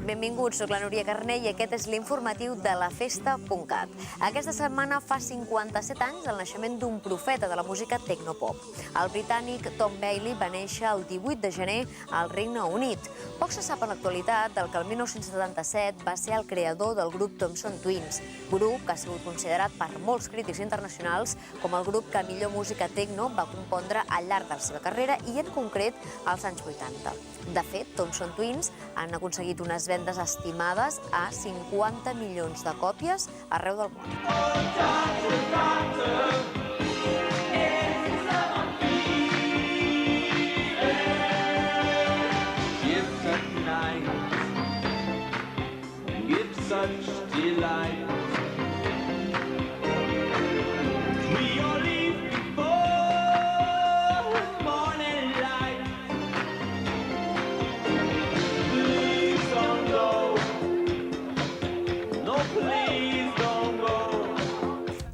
Benvinguts, soc la Núria Carné i aquest és l'informatiu de lafesta.cat. Aquesta setmana fa 57 anys el naixement d'un profeta de la música tecnopop. El britànic Tom Bailey va néixer el 18 de gener al Regne Unit. Poc se sap en l'actualitat del que el 1977 va ser el creador del grup Thompson Twins, grup que ha sigut considerat per molts crítics internacionals com el grup que millor música tecno va compondre al llarg de la seva carrera i en concret als anys 80. De fet, Thompson Twins han aconseguit unes vendes estimades a 50 milions de còpies arreu del món.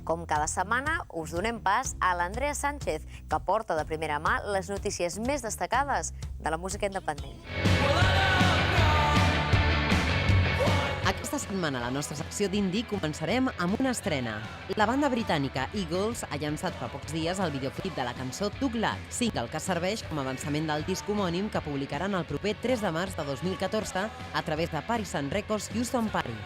Com cada setmana, us donem pas a l'Andrea Sánchez, que porta de primera mà les notícies més destacades de la música independent. Aquesta setmana a la nostra secció d'indie començarem amb una estrena. La banda britànica Eagles ha llançat fa pocs dies el videoclip de la cançó Too Glad, single que serveix com a avançament del disc homònim que publicaran el proper 3 de març de 2014 a través de Party Sun Records Houston Party.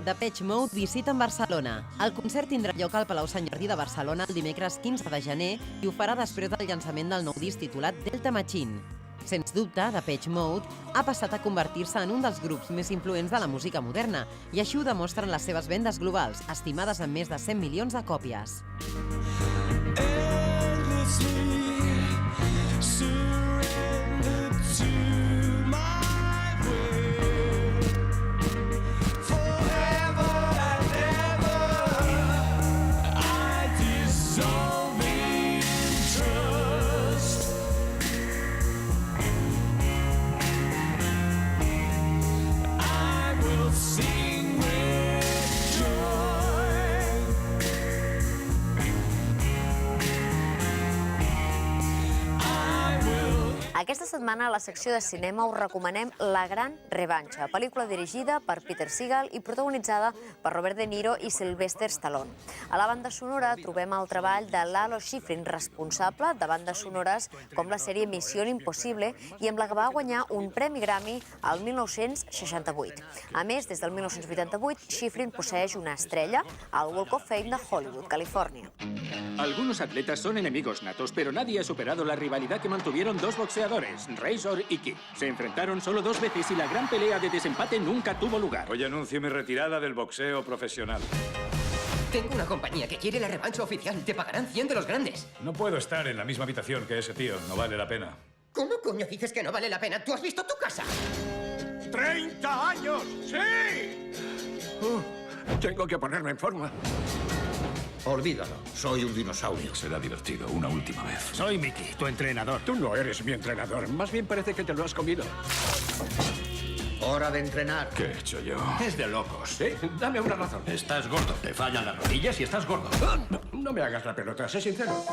Depeche Mode visiten Barcelona. El concert tindrà lloc al Palau Sant Jordi de Barcelona el dimecres 15 de gener i ho farà després del llançament del nou disc titulat Delta Machine. Sens dubte, Depeche Mode ha passat a convertir-se en un dels grups més influents de la música moderna i així ho demostren les seves vendes globals, estimades en més de 100 milions de còpies. Aquesta setmana a la secció de cinema us recomanem La Gran Revanxa, pel·lícula dirigida per Peter Segal i protagonitzada per Robert De Niro i Sylvester Stallone. A la banda sonora trobem el treball de Lalo Schifrin, responsable de bandes sonores com la sèrie Missió Impossible i amb la que va guanyar un Premi Grammy al 1968. A més, des del 1988, Schifrin posseeix una estrella al Walk of Fame de Hollywood, Califòrnia. Algunos atletas son enemigos natos, pero nadie ha superado la rivalidad que mantuvieron dos boxeadores, Razor y Kidd. Se enfrentaron solo 2 veces y la gran pelea de desempate nunca tuvo lugar. Hoy anuncio mi retirada del boxeo profesional. Tengo una compañía que quiere la revancha oficial. Te pagarán 100 de los grandes. No puedo estar en la misma habitación que ese tío. No vale la pena. ¿Cómo coño dices que no vale la pena? ¿Tú has visto tu casa? ¡30 años! ¡Sí! Tengo que ponerme en forma. Olvídalo, soy un dinosaurio. Será divertido una última vez. Soy Mickey, tu entrenador. Tú no eres mi entrenador. Más bien parece que te lo has comido. Hora de entrenar. ¿Qué he hecho yo? Es de locos. ¿Sí? Dame una razón. Estás gordo. Te fallan las rodillas y estás gordo. No me hagas la pelota, sé sincero.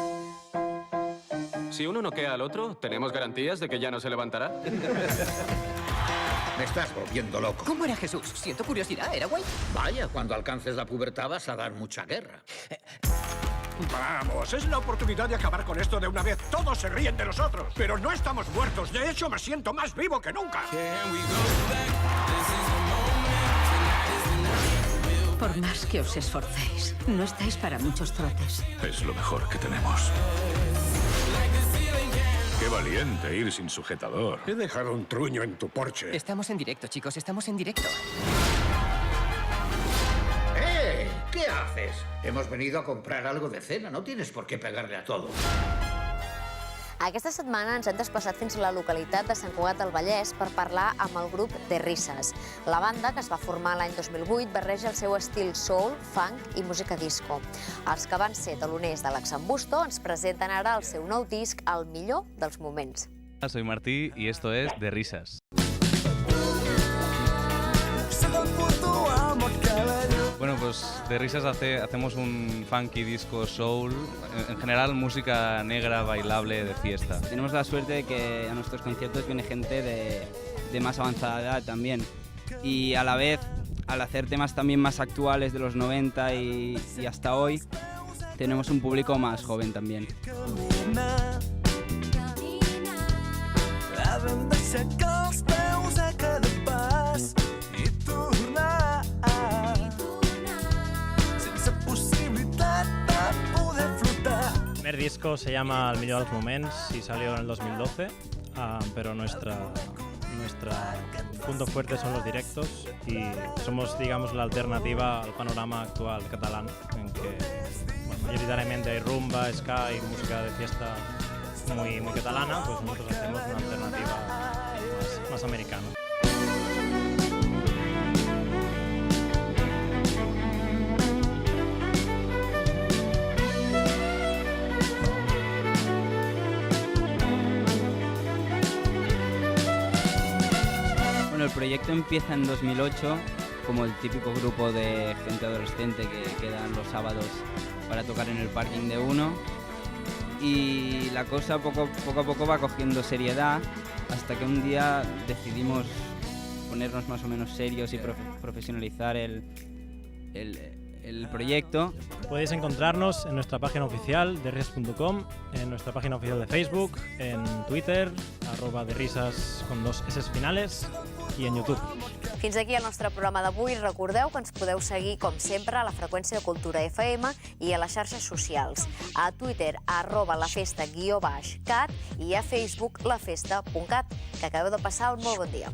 Si uno noquea al otro, ¿tenemos garantías de que ya no se levantará? Me estás volviendo loco. ¿Cómo era Jesús? Siento curiosidad, ¿era guay? Vaya, cuando alcances la pubertad vas a dar mucha guerra. Vamos, es la oportunidad de acabar con esto de una vez. Todos se ríen de nosotros, pero no estamos muertos. De hecho, me siento más vivo que nunca. Por más que os esforcéis, no estáis para muchos trotes. Es lo mejor que tenemos. Qué valiente ir sin sujetador. He dejado un truño en tu porche. Estamos en directo, chicos, estamos en directo. ¿Qué haces? Hemos venido a comprar algo de cena. No tienes por qué pegarle a todo. Aquesta setmana ens hem desplaçat fins a la localitat de Sant Cugat del Vallès per parlar amb el grup The Risses. La banda, que es va formar l'any 2008, barreja el seu estil soul, funk i música disco. Els que van ser taloners de l'Axambusto ens presenten ara el seu nou disc, El millor dels moments. Soy Martí y esto es De Risas. Bueno, pues De Risas hacemos un funky disco soul, en general música negra bailable de fiesta. Tenemos la suerte de que a nuestros conciertos viene gente de más avanzada edad también, y a la vez, al hacer temas también más actuales de los 90 y hasta hoy, tenemos un público más joven también. El primer disco se llama El millor dels moments y salió en el 2012, pero nuestra punto fuerte son los directos y somos, digamos, la alternativa al panorama actual catalán, en que mayoritariamente hay rumba, ska y música de fiesta muy catalana, pues nosotros hacemos una alternativa más americana. Bueno, el proyecto empieza en 2008 como el típico grupo de gente adolescente que quedan los sábados para tocar en el parking de uno, y la cosa poco a poco va cogiendo seriedad hasta que un día decidimos ponernos más o menos serios y profesionalizar el proyecto. Podéis encontrarnos en nuestra página oficial derrisas.com, en nuestra página oficial de Facebook, en Twitter, @derrisas con 2 S finales, i en YouTube. Fins aquí el nostre programa d'avui. Recordeu que ens podeu seguir, com sempre, a la freqüència de Cultura FM i a les xarxes socials. A Twitter, @lafesta_cat i a Facebook, lafesta.cat. Que acabeu de passar un molt bon dia.